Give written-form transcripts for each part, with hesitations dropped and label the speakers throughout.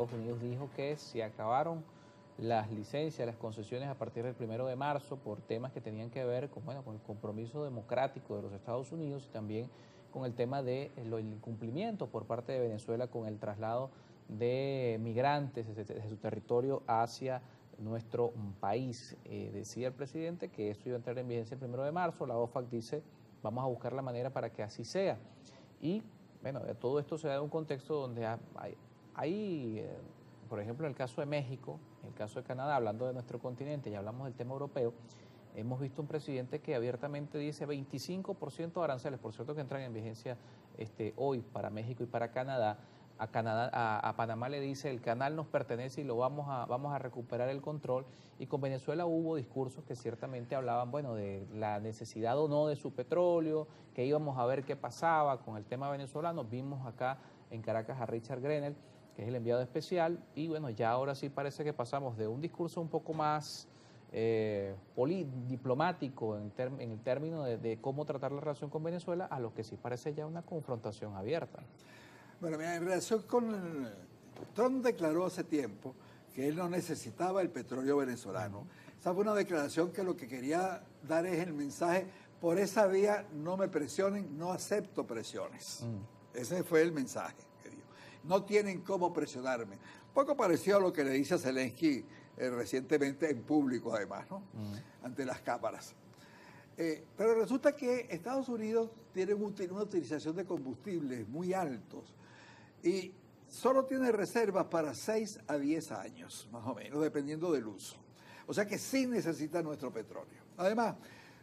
Speaker 1: Estados Unidos dijo que se acabaron las licencias, las concesiones a partir del 1 de marzo por temas que tenían que ver con, con el compromiso democrático de los Estados Unidos y también con el tema de el incumplimiento por parte de Venezuela con el traslado de migrantes desde su territorio hacia nuestro país. Decía el presidente que esto iba a entrar en vigencia el 1 de marzo, la OFAC dice vamos a buscar la manera para que así sea. Y bueno, todo esto se da en un contexto donde hay por ejemplo, en el caso de México, en el caso de Canadá, hablando de nuestro continente y hablamos del tema europeo, hemos visto un presidente que abiertamente dice 25% de aranceles, por cierto que entran en vigencia hoy para México y para Canadá. A Panamá le dice el canal nos pertenece y lo vamos a recuperar el control, y con Venezuela hubo discursos que ciertamente hablaban de la necesidad o no de su petróleo, que íbamos a ver qué pasaba con el tema venezolano. Vimos acá en Caracas a Richard Grenell, que es el enviado especial, y bueno, ya ahora sí parece que pasamos de un discurso un poco más diplomático en el término de cómo tratar la relación con Venezuela, a lo que sí parece ya una confrontación abierta.
Speaker 2: Bueno, mira, en relación con Trump declaró hace tiempo que él no necesitaba el petróleo venezolano. Esa fue una declaración que lo que quería dar es el mensaje: por esa vía no me presionen, no acepto presiones. Ese fue el mensaje que dio. No tienen cómo presionarme. Un poco parecido a lo que le dice a Zelensky recientemente en público, además, ¿no? Ante las cámaras. Pero resulta que Estados Unidos tiene una utilización de combustibles muy altos y solo tiene reservas para 6 a 10 años, más o menos, dependiendo del uso. O sea que sí necesita nuestro petróleo. Además,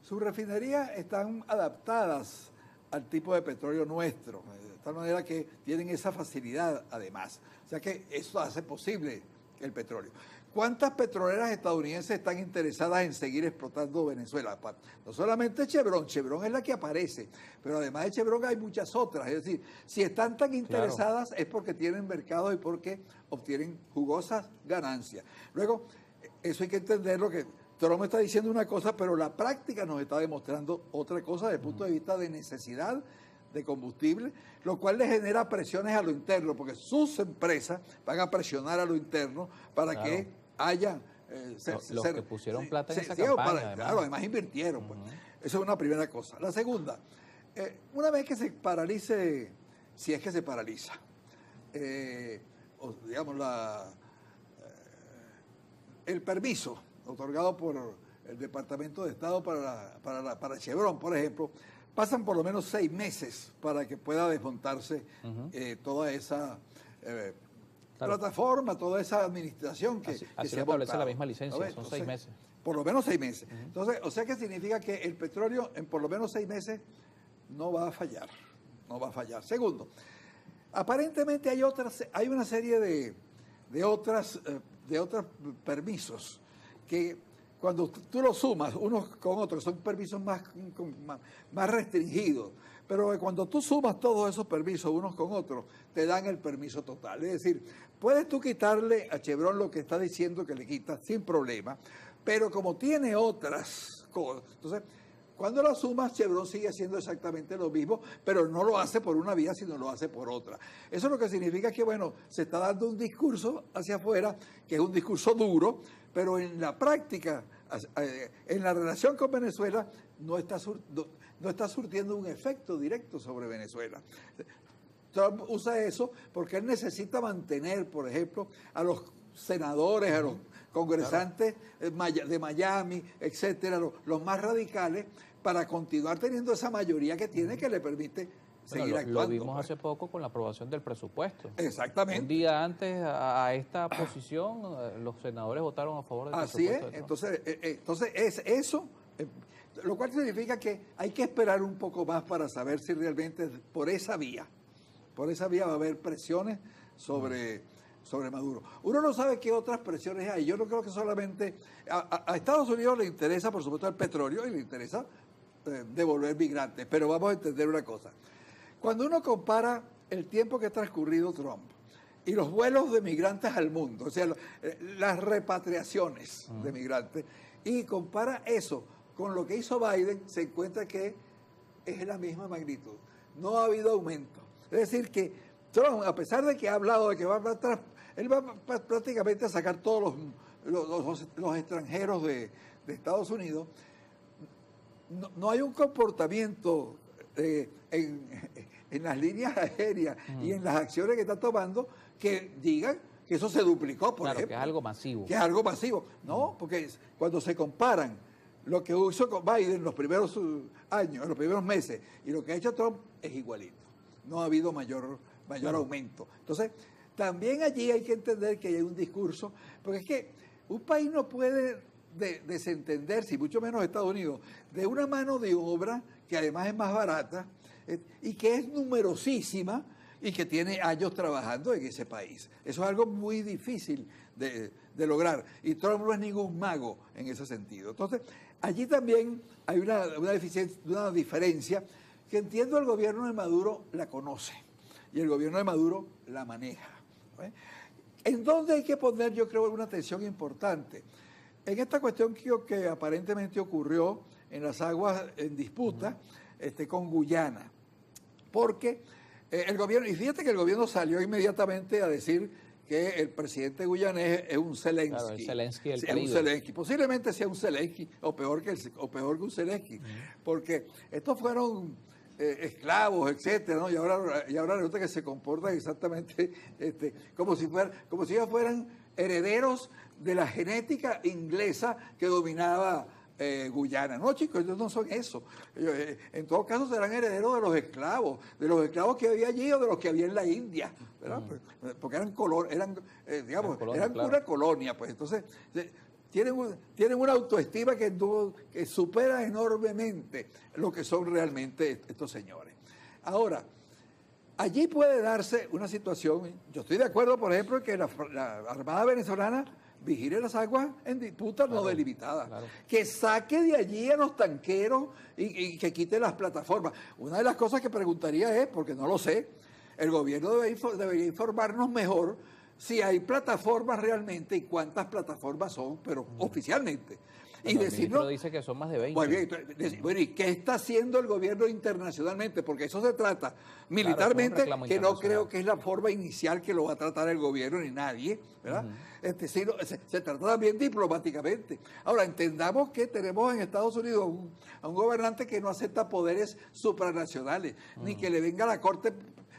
Speaker 2: sus refinerías están adaptadas al tipo de petróleo nuestro, de tal manera que tienen esa facilidad además. O sea que eso hace posible el petróleo. ¿Cuántas petroleras estadounidenses están interesadas en seguir explotando Venezuela? No solamente Chevron es la que aparece, pero además de Chevron hay muchas otras. Es decir, si están tan interesadas es porque tienen mercado y porque obtienen jugosas ganancias. Luego, eso hay que entenderlo, que Trump está diciendo una cosa, pero la práctica nos está demostrando otra cosa desde el punto de vista de necesidad de combustible, lo cual le genera presiones a lo interno, porque sus empresas van a presionar a lo interno para que haya...
Speaker 1: los que pusieron plata en esa campaña.
Speaker 2: Además invirtieron. Pues. Esa es una primera cosa. La segunda, una vez que se paralice, si es que se paraliza, o digamos el permiso otorgado por el Departamento de Estado para Chevron, por ejemplo, pasan por lo menos 6 meses para que pueda desmontarse toda esa plataforma, toda esa administración que
Speaker 1: así
Speaker 2: se
Speaker 1: lo establece la misma licencia, son 6 meses.
Speaker 2: Por lo menos 6 meses. Entonces, o sea que significa que el petróleo en por lo menos 6 meses no va a fallar. No va a fallar. Segundo, aparentemente hay una serie de otros permisos que cuando tú los sumas unos con otros, son permisos más restringidos, pero cuando tú sumas todos esos permisos unos con otros, te dan el permiso total. Es decir, puedes tú quitarle a Chevron lo que está diciendo que le quitas sin problema, pero como tiene otras cosas, entonces, cuando la sumas, Chevron sigue haciendo exactamente lo mismo, pero no lo hace por una vía, sino lo hace por otra. Eso lo que significa que, se está dando un discurso hacia afuera, que es un discurso duro, pero en la práctica, en la relación con Venezuela, no está surtiendo un efecto directo sobre Venezuela. Trump usa eso porque él necesita mantener, por ejemplo, a los senadores, a los congresantes de Miami, etcétera, los más radicales, para continuar teniendo esa mayoría que tiene, que le permite seguir actuando.
Speaker 1: Lo vimos hace poco con la aprobación del presupuesto.
Speaker 2: Exactamente.
Speaker 1: Un día antes a esta posición, los senadores votaron a favor del presupuesto.
Speaker 2: Así es. Entonces es eso, lo cual significa que hay que esperar un poco más para saber si realmente por esa vía va a haber presiones sobre Maduro. Uno no sabe qué otras presiones hay. Yo no creo que solamente... A Estados Unidos le interesa, por supuesto, el petróleo y le interesa devolver migrantes. Pero vamos a entender una cosa. Cuando uno compara el tiempo que ha transcurrido Trump y los vuelos de migrantes al mundo, o sea, las repatriaciones de migrantes, y compara eso con lo que hizo Biden, se encuentra que es la misma magnitud. No ha habido aumento. Es decir, que Trump, a pesar de que ha hablado de que va a él va prácticamente a sacar todos los extranjeros de Estados Unidos. No hay un comportamiento en las líneas aéreas y en las acciones que está tomando que digan que eso se duplicó, por ejemplo.
Speaker 1: Que es algo masivo.
Speaker 2: Que es algo masivo. No, porque cuando se comparan lo que hizo con Biden en los primeros años, en los primeros meses, y lo que ha hecho Trump, es igualito. No ha habido mayor aumento. Entonces, también allí hay que entender que hay un discurso, porque es que un país no puede desentenderse, y mucho menos Estados Unidos, de una mano de obra que además es más barata y que es numerosísima y que tiene años trabajando en ese país. Eso es algo muy difícil de lograr, y Trump no es ningún mago en ese sentido. Entonces, allí también hay una diferencia que entiendo el gobierno de Maduro la conoce y el gobierno de Maduro la maneja. ¿En dónde hay que poner, yo creo, una atención importante? En esta cuestión que aparentemente ocurrió en las aguas en disputa con Guyana, porque el gobierno, y fíjate que el gobierno salió inmediatamente a decir que el presidente guyanés es un Zelensky.
Speaker 1: Claro, el Zelensky del
Speaker 2: Caribe. Es un Zelensky. Posiblemente sea un Zelensky o peor que un Zelensky, porque estos fueron esclavos, etcétera, ¿no? Y ahora resulta que se comportan exactamente como si ellos fueran herederos de la genética inglesa que dominaba Guyana. No, chicos, ellos no son eso. En todo caso serán herederos de los esclavos que había allí o de los que había en la India, ¿verdad? Porque eran una colonia, pues. Entonces, tienen una autoestima que supera enormemente lo que son realmente estos señores. Ahora, allí puede darse una situación, yo estoy de acuerdo, por ejemplo, en que la Armada venezolana vigile las aguas en disputa no delimitadas, que saque de allí a los tanqueros y que quite las plataformas. Una de las cosas que preguntaría es, porque no lo sé, el gobierno debería informarnos mejor si hay plataformas realmente y cuántas plataformas son, pero oficialmente.
Speaker 1: Bueno, y decirnos, dice que son más de 20.
Speaker 2: Bueno, ¿y qué está haciendo el gobierno internacionalmente? Porque eso se trata militarmente, que no creo que es la forma inicial que lo va a tratar el gobierno ni nadie, ¿verdad? Se trata también diplomáticamente. Ahora, entendamos que tenemos en Estados Unidos a un gobernante que no acepta poderes supranacionales, ni que le venga a la Corte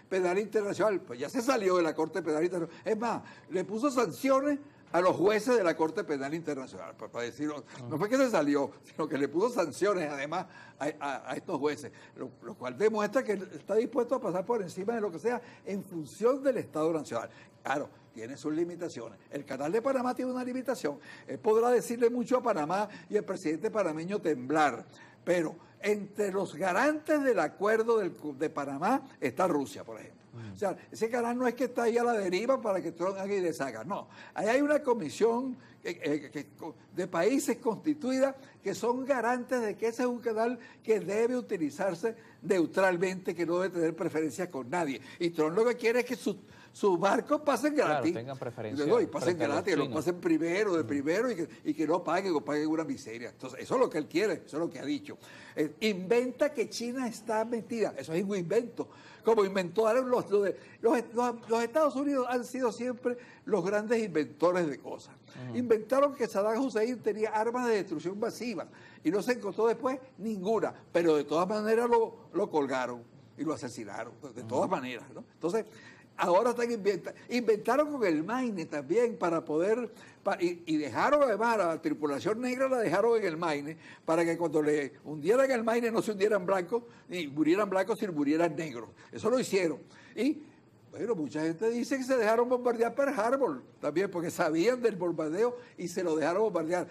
Speaker 2: Penal Internacional. Pues ya se salió de la Corte Penal Internacional. Es más, le puso sanciones a los jueces de la Corte Penal Internacional, para decirlo, no fue que se salió, sino que le puso sanciones además a estos jueces, lo cual demuestra que está dispuesto a pasar por encima de lo que sea en función del Estado Nacional. Claro, tiene sus limitaciones. El Canal de Panamá tiene una limitación. Él podrá decirle mucho a Panamá y el presidente panameño temblar, pero entre los garantes del acuerdo de Panamá está Rusia, por ejemplo. O sea, ese canal no es que está ahí a la deriva para que Trump haga y deshaga, no. Ahí hay una comisión de países constituida que son garantes de que ese es un canal que debe utilizarse neutralmente, que no debe tener preferencias con nadie. Y Trump lo que quiere es que sus barcos pasen gratis.
Speaker 1: Claro, tengan preferencia.
Speaker 2: Y pasen gratis, lo pasen primero, de primero, y que no paguen o paguen una miseria. Entonces, eso es lo que él quiere, eso es lo que ha dicho. Inventa que China está metida, eso es un invento. Como inventaron los Estados Unidos han sido siempre los grandes inventores de cosas. Inventaron que Saddam Hussein tenía armas de destrucción masiva y no se encontró después ninguna, pero de todas maneras lo colgaron y lo asesinaron, de todas maneras, ¿no? Entonces, ahora están inventaron con el Maine también para poder, y dejaron además a la tripulación negra, la dejaron en el Maine para que cuando le hundieran el Maine no se hundieran blancos, ni murieran blancos ni murieran negros. Eso lo hicieron. Y bueno, mucha gente dice que se dejaron bombardear Pearl Harbor también porque sabían del bombardeo y se lo dejaron bombardear.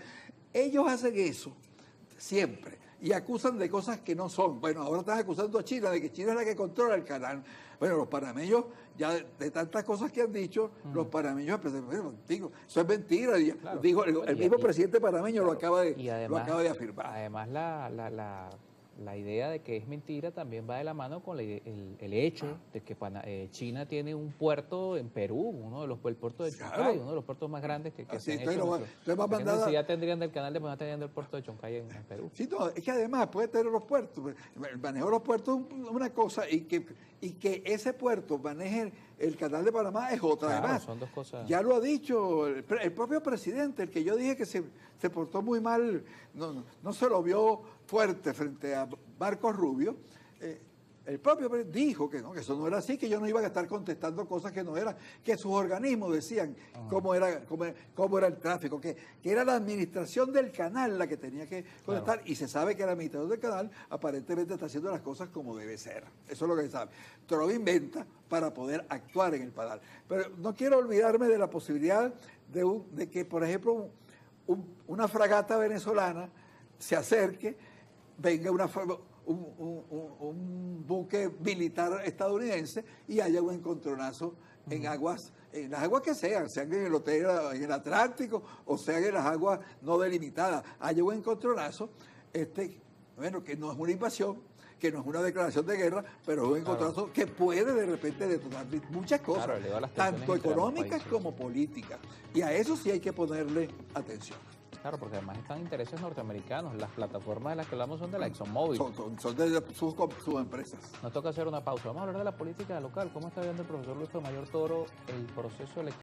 Speaker 2: Ellos hacen eso siempre y acusan de cosas que no son. Bueno, ahora están acusando a China de que China es la que controla el canal. Bueno, los panameños, ya de tantas cosas que han dicho, los panameños, bueno, digo, eso es mentira. Claro. Dijo, el mismo presidente panameño lo acaba de afirmar.
Speaker 1: Además, la idea de que es mentira también va de la mano con el hecho de que China tiene un puerto en Perú, uno de los puertos de Choncay, uno de los puertos más grandes que se han hecho. ¿Qué necesidad tendrían del canal de Panamá teniendo el puerto de Choncay en Perú?
Speaker 2: Sí, no, es que además puede tener los puertos. El manejo de los puertos es una cosa y que y que ese puerto maneje el canal de Panamá es otra.
Speaker 1: Claro,
Speaker 2: además.
Speaker 1: son dos cosas.
Speaker 2: Ya lo ha dicho el propio presidente, el que yo dije que se portó muy mal, no se lo vio fuerte frente a Marcos Rubio. El propio dijo que no, que eso no era así, que yo no iba a estar contestando cosas que no eran, que sus organismos decían cómo era el tráfico, que era la administración del canal la que tenía que contestar, y se sabe que la administración del canal aparentemente está haciendo las cosas como debe ser. Eso es lo que se sabe. Todo lo inventa para poder actuar en el canal. Pero no quiero olvidarme de la posibilidad de que, por ejemplo, una fragata venezolana se acerque, venga un buque militar estadounidense y haya un encontronazo en las aguas que sean en el hotel, en el Atlántico, o sean en las aguas no delimitadas, haya un encontronazo, bueno, que no es una invasión, que no es una declaración de guerra, pero es un encontronazo que puede de repente detonar muchas cosas, tanto económicas como políticas, y a eso sí hay que ponerle atención.
Speaker 1: Claro, porque además están intereses norteamericanos. Las plataformas de las que hablamos son de la ExxonMobil.
Speaker 2: Son de sus empresas.
Speaker 1: Nos toca hacer una pausa. Vamos a hablar de la política local. ¿Cómo está viendo el profesor Luis Mayor Toro el proceso electoral?